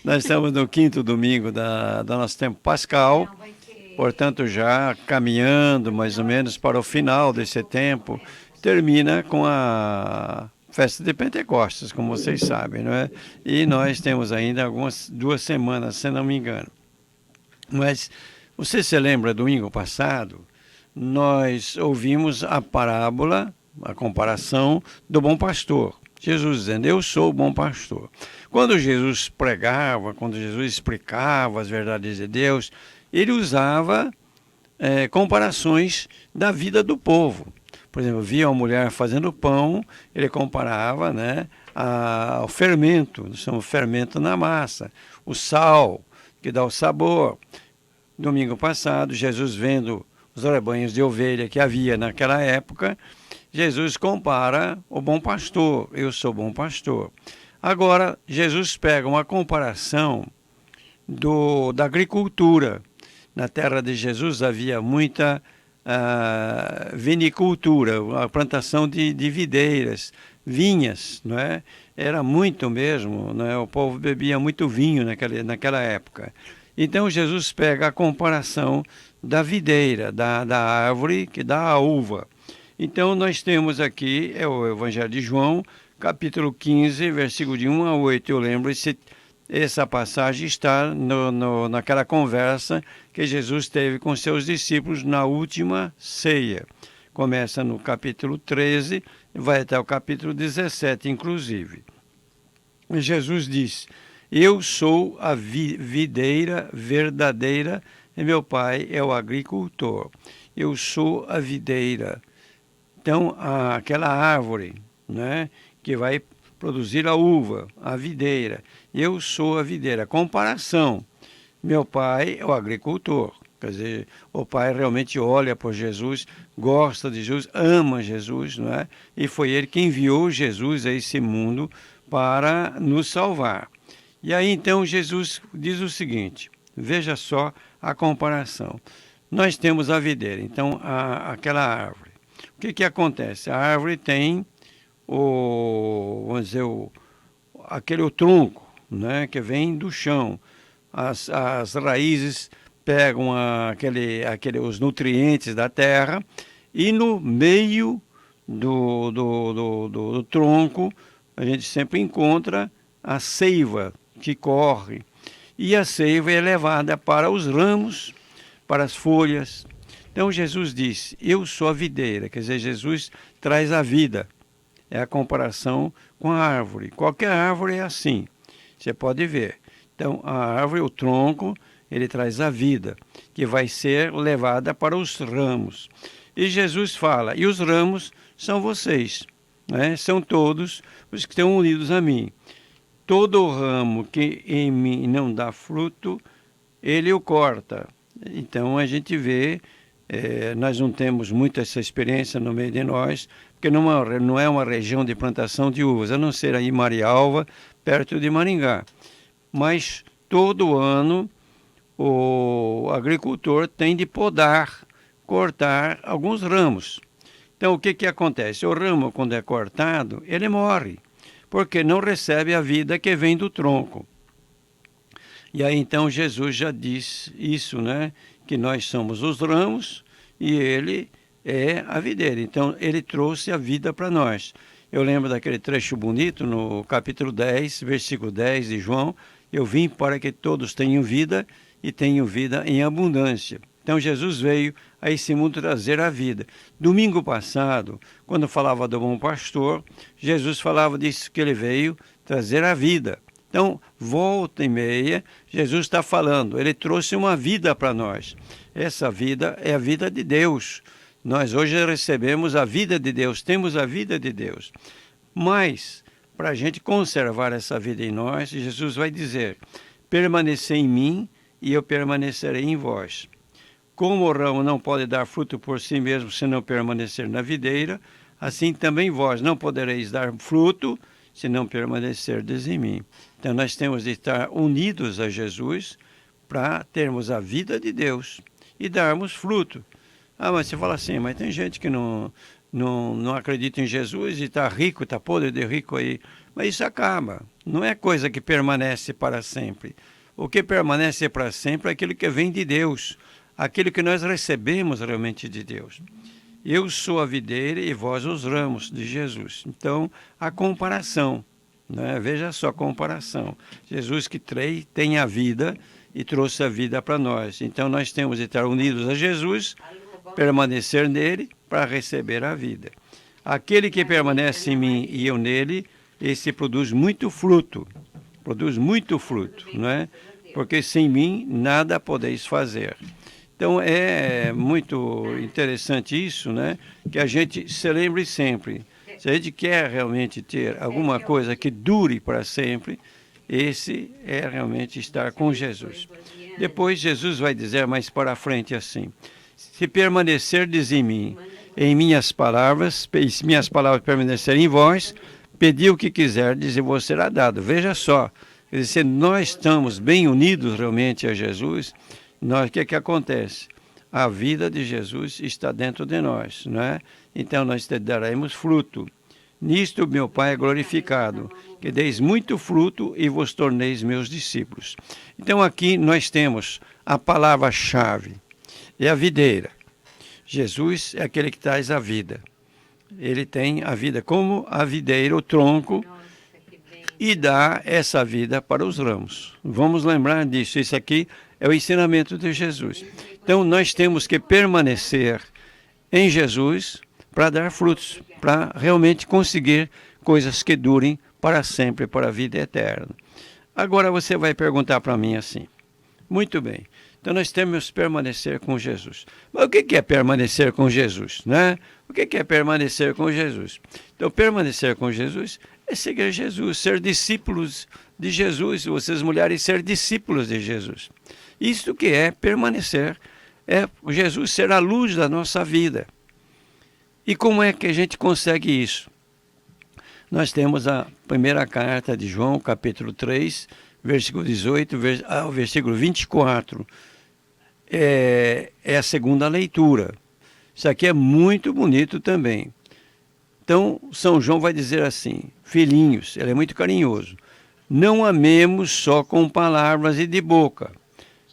Nós estamos no quinto domingo do nosso tempo pascal, portanto, já caminhando mais ou menos para o final desse tempo, termina com a festa de Pentecostes, como vocês sabem, não é? E nós temos ainda algumas 2 semanas, se não me engano. Mas você se lembra, domingo passado, nós ouvimos a parábola, a comparação do bom pastor. Jesus dizendo, eu sou o bom pastor. Quando Jesus pregava, quando Jesus explicava as verdades de Deus, ele usava comparações da vida do povo. Por exemplo, via uma mulher fazendo pão, ele comparava, né, ao fermento, nós chamamos fermento na massa, o sal, que dá o sabor. Domingo passado, Jesus vendo os rebanhos de ovelha que havia naquela época, Jesus compara o bom pastor, eu sou bom pastor. Agora, Jesus pega uma comparação da agricultura. Na terra de Jesus havia muita vinicultura, a plantação de videiras, vinhas, não é? Era muito mesmo, não é? O povo bebia muito vinho naquela época. Então Jesus pega a comparação da videira, da árvore que dá a uva. Então nós temos aqui, é o Evangelho de João, capítulo 15, versículo de 1 a 8. Eu lembro, essa passagem está naquela conversa que Jesus teve com seus discípulos na última ceia. Começa no capítulo 13 e vai até o capítulo 17, inclusive. Jesus diz, eu sou a videira verdadeira e meu pai é o agricultor. Eu sou a videira. Então, aquela árvore, né, que vai produzir a uva, a videira. Eu sou a videira. Comparação. Meu pai é o agricultor. Quer dizer, o pai realmente olha por Jesus, gosta de Jesus, ama Jesus, não é? E foi ele que enviou Jesus a esse mundo para nos salvar. E aí então Jesus diz o seguinte, veja só a comparação. Nós temos a videira, então aquela árvore. O que acontece? A árvore tem vamos dizer, aquele tronco, né, que vem do chão. As raízes pegam os nutrientes da terra e no meio do tronco a gente sempre encontra a seiva que corre. E a seiva é levada para os ramos, para as folhas. Então Jesus disse, eu sou a videira, quer dizer, Jesus traz a vida. É a comparação com a árvore. Qualquer árvore é assim, você pode ver. Então, a árvore, o tronco, ele traz a vida, que vai ser levada para os ramos. E Jesus fala, e os ramos são vocês, né? São todos os que estão unidos a mim. Todo ramo que em mim não dá fruto, ele o corta. Então, a gente vê, nós não temos muito essa experiência no meio de nós, porque não é uma região de plantação de uvas, a não ser aí Marialva, perto de Maringá. Mas todo ano o agricultor tem de podar, cortar alguns ramos. Então o que acontece? O ramo, quando é cortado, ele morre, porque não recebe a vida que vem do tronco. E aí então Jesus já diz isso, né? Que nós somos os ramos e ele é a videira. Então, ele trouxe a vida para nós. Eu lembro daquele trecho bonito no capítulo 10, versículo 10 de João. Eu vim para que todos tenham vida e tenham vida em abundância. Então, Jesus veio a esse mundo trazer a vida. Domingo passado, quando falava do bom pastor, Jesus falava disso, que ele veio trazer a vida. Então, volta e meia, Jesus está falando. Ele trouxe uma vida para nós. Essa vida é a vida de Deus. Nós hoje recebemos a vida de Deus, temos a vida de Deus. Mas, para a gente conservar essa vida em nós, Jesus vai dizer, permanecer em mim e eu permanecerei em vós. Como o ramo não pode dar fruto por si mesmo se não permanecer na videira, assim também vós não podereis dar fruto se não permanecerdes em mim. Então nós temos de estar unidos a Jesus para termos a vida de Deus e darmos fruto. Ah, mas você fala assim, mas tem gente que não acredita em Jesus e está rico, está podre de rico aí Mas isso acaba. Não é coisa que permanece para sempre. O que permanece para sempre é aquilo que vem de Deus, aquilo que nós recebemos realmente de Deus. Eu sou a videira e vós os ramos de Jesus. Então, a comparação, né? Veja só a comparação. Jesus que tem a vida e trouxe a vida para nós. Então, nós temos de estar unidos a Jesus, permanecer nele para receber a vida. Aquele que permanece em mim e eu nele, esse produz muito fruto. Produz muito fruto, não é? Porque sem mim nada podeis fazer. Então é muito interessante isso, né? Que a gente se lembre sempre. Se a gente quer realmente ter alguma coisa que dure para sempre, esse é realmente estar com Jesus. Depois Jesus vai dizer mais para frente assim: se permanecerdes em mim, em minhas palavras, e se minhas palavras permanecerem em vós, pedi o que quiserdes e vos será dado. Veja só, se nós estamos bem unidos realmente a Jesus, o que acontece? A vida de Jesus está dentro de nós, não é? Então nós daremos fruto. Nisto meu Pai é glorificado, que deis muito fruto e vos torneis meus discípulos. Então aqui nós temos a palavra-chave, é a videira. Jesus é aquele que traz a vida. Ele tem a vida como a videira, o tronco, e dá essa vida para os ramos. Vamos lembrar disso. Isso aqui é o ensinamento de Jesus. Então, nós temos que permanecer em Jesus para dar frutos, para realmente conseguir coisas que durem para sempre, para a vida eterna. Agora, você vai perguntar para mim assim: muito bem, então nós temos que permanecer com Jesus. Mas o que é permanecer com Jesus, né? O que é permanecer com Jesus? Então, permanecer com Jesus é seguir Jesus, ser discípulos de Jesus, vocês mulheres ser discípulos de Jesus. Isso que é permanecer, é Jesus ser a luz da nossa vida. E como é que a gente consegue isso? Nós temos a primeira carta de João, capítulo 3, versículo 18 ao versículo 24. É a segunda leitura. Isso aqui é muito bonito também. Então, São João vai dizer assim: filhinhos, ele é muito carinhoso, não amemos só com palavras e de boca.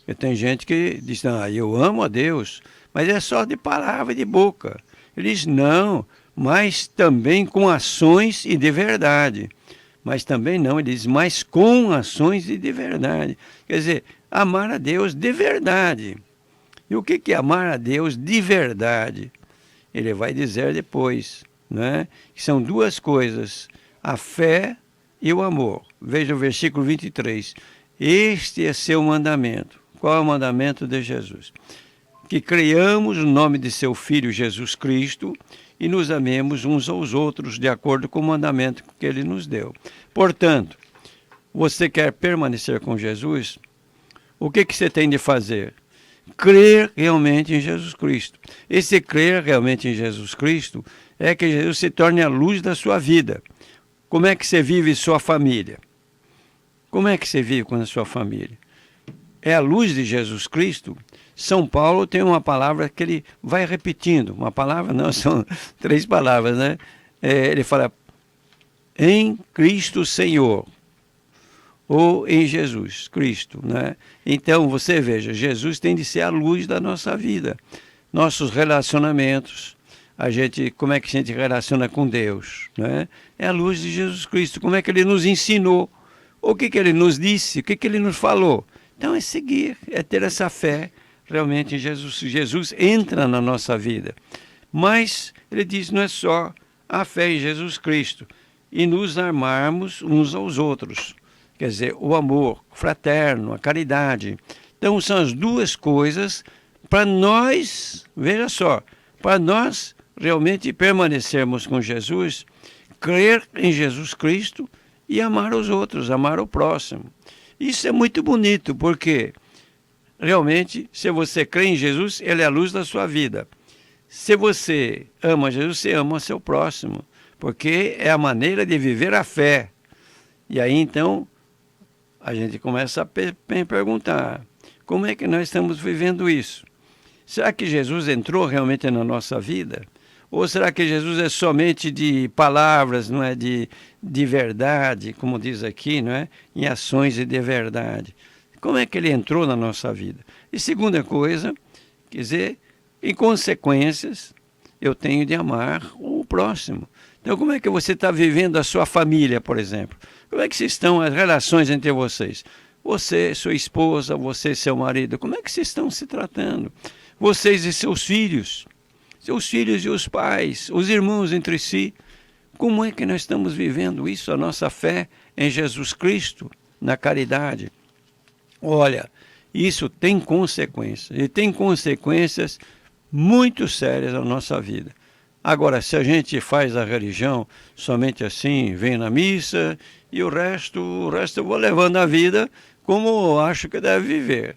E tem gente que diz: eu amo a Deus, mas é só de palavra e de boca. Ele diz: não, mas também com ações e de verdade. Mas também não, ele diz: mas com ações e de verdade. Quer dizer, amar a Deus de verdade. E o que é amar a Deus de verdade? Ele vai dizer depois, né? Que são duas coisas: a fé e o amor. Veja o versículo 23. Este é seu mandamento. Qual é o mandamento de Jesus? Que creiamos no nome de seu Filho Jesus Cristo e nos amemos uns aos outros de acordo com o mandamento que ele nos deu. Portanto, você quer permanecer com Jesus? O que você tem de fazer? Crer realmente em Jesus Cristo. Esse crer realmente em Jesus Cristo é que Jesus se torne a luz da sua vida. Como é que você vive sua família? Como é que você vive com a sua família? É a luz de Jesus Cristo? São Paulo tem uma palavra que ele vai repetindo. Uma palavra não, são 3 palavras, né? Ele fala: em Cristo Senhor. Ou em Jesus Cristo, né? Então, você veja, Jesus tem de ser a luz da nossa vida. Nossos relacionamentos, como é que a gente relaciona com Deus, né? É a luz de Jesus Cristo. Como é que ele nos ensinou? O que ele nos disse? O que ele nos falou? Então, é seguir, é ter essa fé realmente em Jesus. Jesus entra na nossa vida. Mas, ele diz, não é só a fé em Jesus Cristo. E nos amarmos uns aos outros. Quer dizer, o amor fraterno, a caridade. Então, são as duas coisas para nós, veja só, para nós realmente permanecermos com Jesus, crer em Jesus Cristo e amar os outros, amar o próximo. Isso é muito bonito, porque realmente, se você crê em Jesus, ele é a luz da sua vida. Se você ama Jesus, você ama o seu próximo, porque é a maneira de viver a fé. E aí, então, a gente começa a perguntar: como é que nós estamos vivendo isso? Será que Jesus entrou realmente na nossa vida? Ou será que Jesus é somente de palavras, não é de verdade, como diz aqui, não é? Em ações e de verdade. Como é que ele entrou na nossa vida? E segunda coisa, quer dizer, em consequências, eu tenho de amar o próximo. Então, como é que você está vivendo a sua família, por exemplo? Como é que estão as relações entre vocês? Você, sua esposa, você, seu marido, como é que vocês estão se tratando? Vocês e seus filhos e os pais, os irmãos entre si. Como é que nós estamos vivendo isso, a nossa fé em Jesus Cristo, na caridade? Olha, isso tem consequências, e tem consequências muito sérias na nossa vida. Agora, se a gente faz a religião somente assim, vem na missa, e o resto eu vou levando a vida como eu acho que deve viver.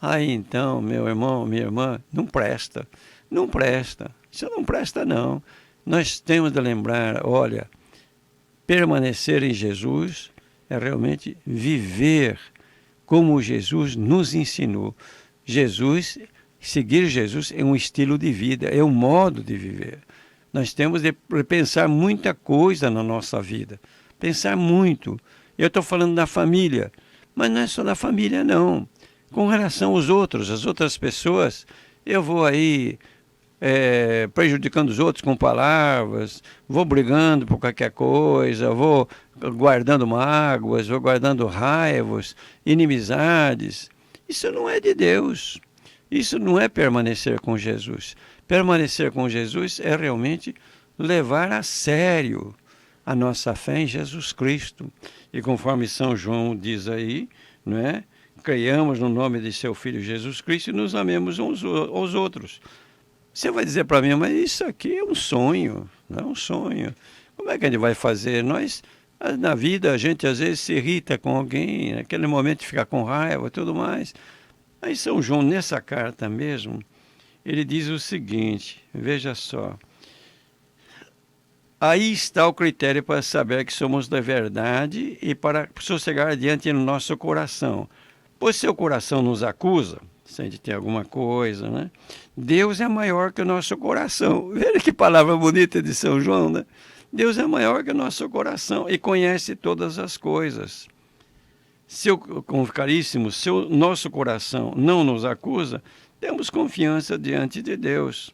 Aí então, meu irmão, minha irmã, não presta. Não presta. Isso não presta, não. Nós temos de lembrar, olha, permanecer em Jesus é realmente viver como Jesus nos ensinou. Seguir Jesus é um estilo de vida, é um modo de viver. Nós temos de pensar muita coisa na nossa vida. Pensar muito. Eu estou falando da família, mas não é só da família, não. Com relação aos outros, as outras pessoas, eu vou aí prejudicando os outros com palavras, vou brigando por qualquer coisa, vou guardando mágoas, vou guardando raivas, inimizades. Isso não é de Deus. Isso não é permanecer com Jesus. Permanecer com Jesus é realmente levar a sério a nossa fé em Jesus Cristo. E conforme São João diz aí, não é? Creiamos no nome de seu Filho Jesus Cristo e nos amemos uns aos outros. Você vai dizer para mim, mas isso aqui é um sonho, não é um sonho. Como é que a gente vai fazer? Nós, na vida, a gente às vezes se irrita com alguém, naquele momento fica com raiva e tudo mais. Aí São João, nessa carta mesmo, ele diz o seguinte, veja só. Aí está o critério para saber que somos da verdade e para sossegar adiante no nosso coração. Pois seu coração nos acusa, se a gente tem alguma coisa, né? Deus é maior que o nosso coração. Veja que palavra bonita de São João, né? Deus é maior que o nosso coração e conhece todas as coisas. Caríssimo, se o nosso coração não nos acusa, temos confiança diante de Deus.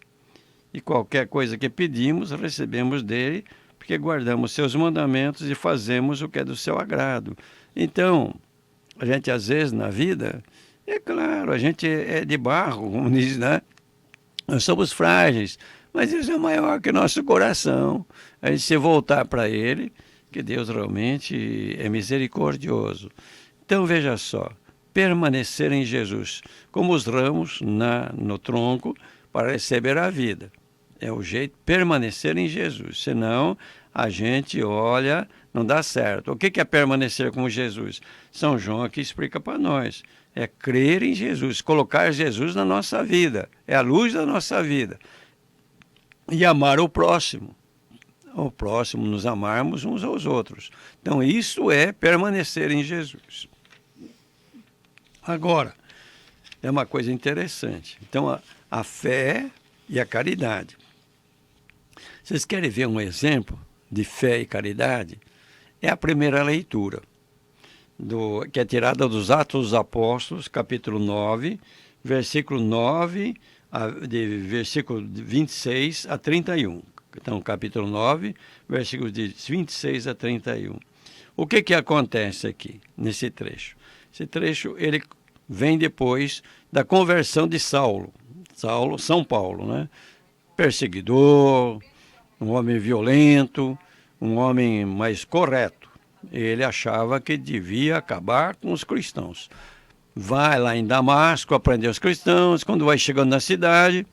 E qualquer coisa que pedimos, recebemos dele, porque guardamos seus mandamentos e fazemos o que é do seu agrado. Então, a gente às vezes na vida, é claro, a gente é de barro, como diz, né? Nós somos frágeis, mas Deus é maior que o nosso coração. A gente se voltar para ele, que Deus realmente é misericordioso. Então veja só, permanecer em Jesus, como os ramos no tronco para receber a vida. É o jeito de permanecer em Jesus, senão a gente olha, não dá certo. O que é permanecer com Jesus? São João aqui explica para nós. É crer em Jesus, colocar Jesus na nossa vida, é a luz da nossa vida. E amar o próximo. O próximo, nos amarmos uns aos outros. Então isso é permanecer em Jesus. Agora, é uma coisa interessante. Então a fé e a caridade. Vocês querem ver um exemplo de fé e caridade? É a primeira leitura, que é tirada dos Atos dos Apóstolos, capítulo 9, versículo 9, versículo 26 a 31. Então, capítulo 9, versículos de 26 a 31. O que acontece aqui, nesse trecho? Esse trecho, ele vem depois da conversão de São Paulo, né? Perseguidor, um homem violento, um homem mais correto. Ele achava que devia acabar com os cristãos. Vai lá em Damasco aprender os cristãos, quando vai chegando na cidade,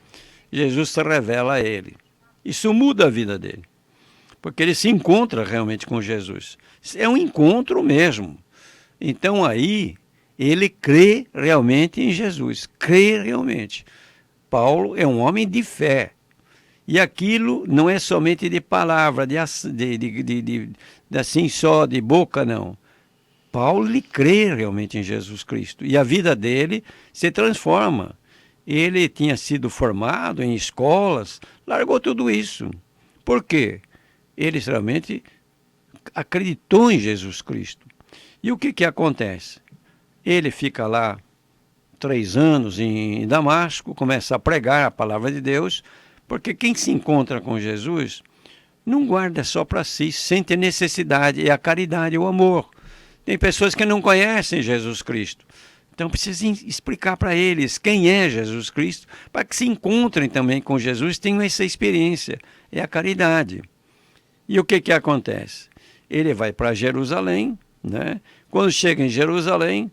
Jesus se revela a ele. Isso muda a vida dele, porque ele se encontra realmente com Jesus. É um encontro mesmo. Então aí, ele crê realmente em Jesus, crê realmente. Paulo é um homem de fé. E aquilo não é somente de palavra, assim só, de boca, não. Paulo ele crê realmente em Jesus Cristo. E a vida dele se transforma. Ele tinha sido formado em escolas, largou tudo isso. Por quê? Ele realmente acreditou em Jesus Cristo. E o que acontece? Ele fica lá 3 anos em Damasco, começa a pregar a palavra de Deus, porque quem se encontra com Jesus não guarda só para si, sente a necessidade, é a caridade, o amor. Tem pessoas que não conhecem Jesus Cristo. Então precisa explicar para eles quem é Jesus Cristo, para que se encontrem também com Jesus, tenham essa experiência. É a caridade. E o que acontece? Ele vai para Jerusalém, né? Quando chega em Jerusalém,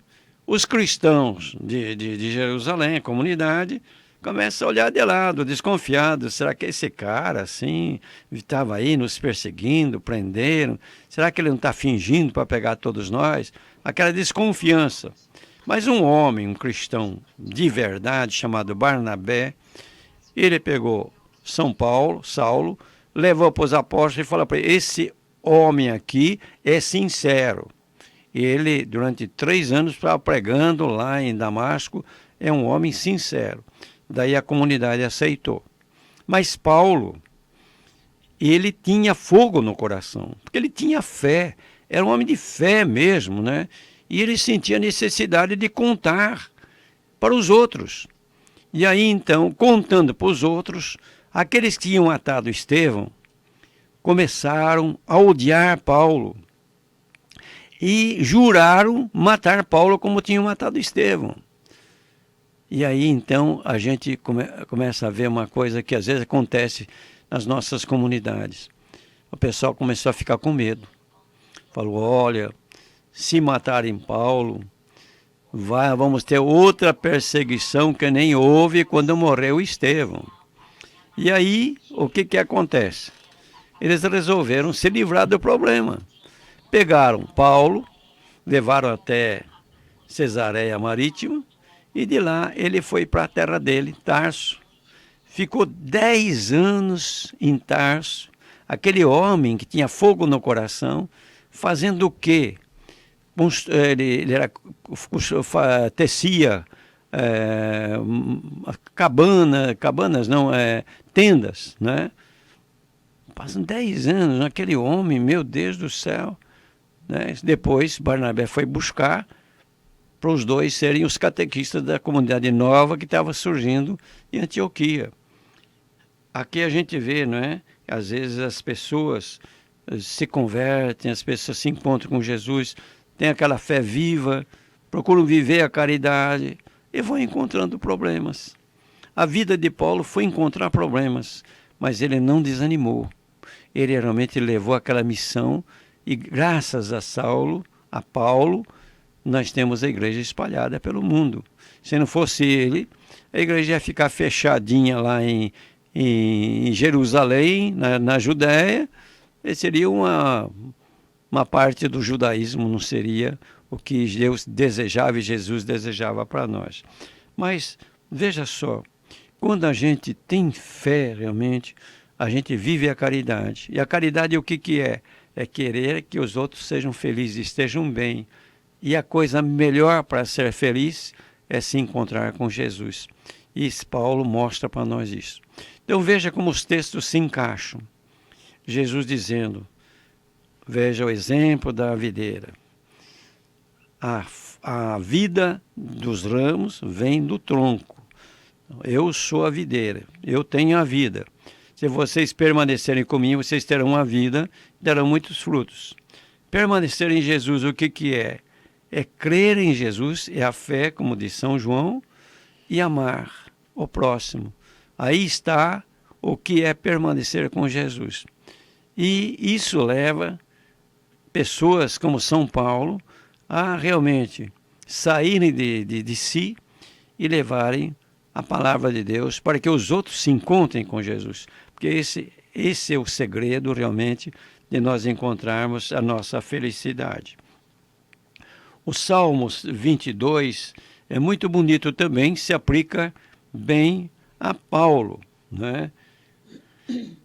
os cristãos de Jerusalém, a comunidade, começam a olhar de lado, desconfiados. Será que esse cara, assim, estava aí nos perseguindo, prenderam? Será que ele não está fingindo para pegar todos nós? Aquela desconfiança. Mas um homem, um cristão de verdade, chamado Barnabé, ele pegou Saulo, levou para os apóstolos e falou para ele: esse homem aqui é sincero. Ele, durante 3 anos, estava pregando lá em Damasco, é um homem sincero. Daí a comunidade aceitou. Mas Paulo, ele tinha fogo no coração, porque ele tinha fé, era um homem de fé mesmo, né? E ele sentia a necessidade de contar para os outros. E aí, então, contando para os outros, aqueles que tinham matado Estevão começaram a odiar Paulo e juraram matar Paulo como tinham matado Estevão. E aí, então, a gente começa a ver uma coisa que às vezes acontece nas nossas comunidades. O pessoal começou a ficar com medo. Falou: olha, se matarem Paulo, vamos ter outra perseguição que nem houve quando morreu Estevão. E aí, o que acontece? Eles resolveram se livrar do problema. Pegaram Paulo, levaram até Cesareia Marítima, e de lá ele foi para a terra dele, Tarso. Ficou 10 anos em Tarso, aquele homem que tinha fogo no coração, fazendo o quê? Ele tecia tendas, né? Passam 10 anos, aquele homem, meu Deus do céu. Né? Depois, Barnabé foi buscar para os dois serem os catequistas da comunidade nova que estava surgindo em Antioquia. Aqui a gente vê, não é? Às vezes as pessoas se convertem, as pessoas se encontram com Jesus, têm aquela fé viva, procuram viver a caridade e vão encontrando problemas. A vida de Paulo foi encontrar problemas, mas ele não desanimou. Ele realmente levou aquela missão e graças a Paulo, nós temos a igreja espalhada pelo mundo. Se não fosse ele, a igreja ia ficar fechadinha lá em Jerusalém, na Judéia, e seria uma parte do judaísmo, não seria o que Deus desejava e Jesus desejava para nós. Mas, veja só, quando a gente tem fé realmente, a gente vive a caridade. E a caridade o que é? É querer que os outros sejam felizes, estejam bem. E a coisa melhor para ser feliz é se encontrar com Jesus. E Paulo mostra para nós isso. Então veja como os textos se encaixam. Jesus dizendo, veja o exemplo da videira. A vida dos ramos vem do tronco. Eu sou a videira, eu tenho a vida. Se vocês permanecerem comigo, vocês terão a vida, terão muitos frutos. Permanecer em Jesus, o que é? É crer em Jesus, é a fé, como diz São João, e amar o próximo. Aí está o que é permanecer com Jesus. E isso leva pessoas como São Paulo a realmente saírem de si e levarem a palavra de Deus para que os outros se encontrem com Jesus. Porque esse é o segredo realmente de nós encontrarmos a nossa felicidade. O Salmos 22 é muito bonito também, se aplica bem a Paulo, né?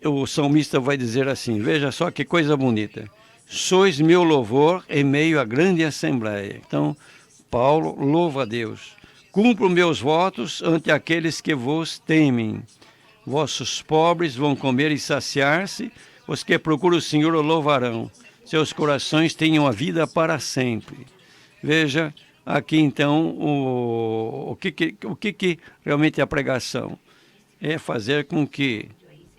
O salmista vai dizer assim, veja só que coisa bonita. Sois meu louvor em meio à grande assembleia. Então, Paulo louva a Deus. Cumpro meus votos ante aqueles que vos temem. Vossos pobres vão comer e saciar-se, os que procuram o Senhor o louvarão. Seus corações tenham a vida para sempre. Veja aqui então o que realmente é a pregação. É fazer com que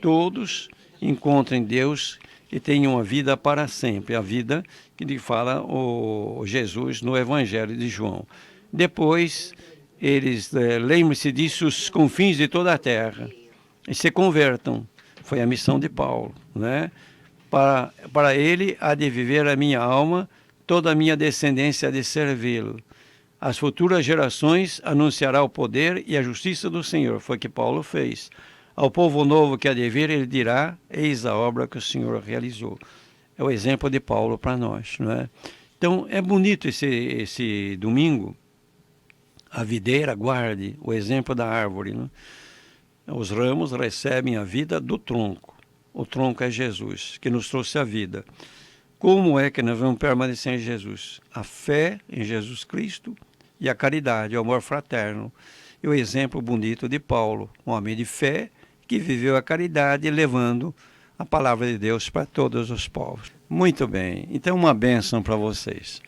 todos encontrem Deus e tenham a vida para sempre. A vida que lhe fala o Jesus no Evangelho de João. Depois, eles lembrem-se disso os confins de toda a terra e se convertam. Foi a missão de Paulo, né? Para ele há de viver a minha alma, toda a minha descendência há de servi-lo. As futuras gerações anunciará o poder e a justiça do Senhor. Foi o que Paulo fez. Ao povo novo que há de vir, ele dirá, eis a obra que o Senhor realizou. É o exemplo de Paulo para nós, não é? Então, é bonito esse domingo. A videira guarde o exemplo da árvore, né? Os ramos recebem a vida do tronco. O tronco é Jesus, que nos trouxe a vida. Como é que nós vamos permanecer em Jesus? A fé em Jesus Cristo e a caridade, o amor fraterno. E o exemplo bonito de Paulo, um homem de fé que viveu a caridade levando a palavra de Deus para todos os povos. Muito bem, então uma bênção para vocês.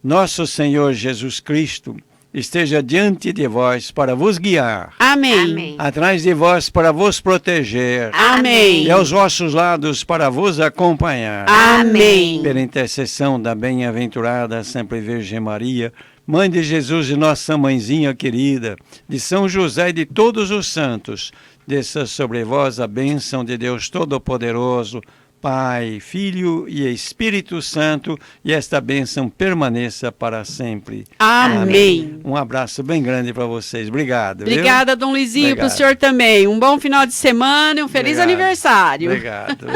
Nosso Senhor Jesus Cristo esteja diante de vós para vos guiar. Amém. Atrás de vós para vos proteger. Amém. E aos vossos lados para vos acompanhar. Amém. Pela intercessão da bem-aventurada sempre Virgem Maria, Mãe de Jesus e nossa mãezinha querida, de São José e de todos os santos, desça sobre vós a bênção de Deus Todo-Poderoso, Pai, Filho e Espírito Santo, e esta bênção permaneça para sempre. Amém. Um abraço bem grande para vocês. Obrigado. Obrigada, Dom Luizinho, para o Obrigado. senhor também. Um bom final de semana e um feliz Obrigado. aniversário. Obrigado.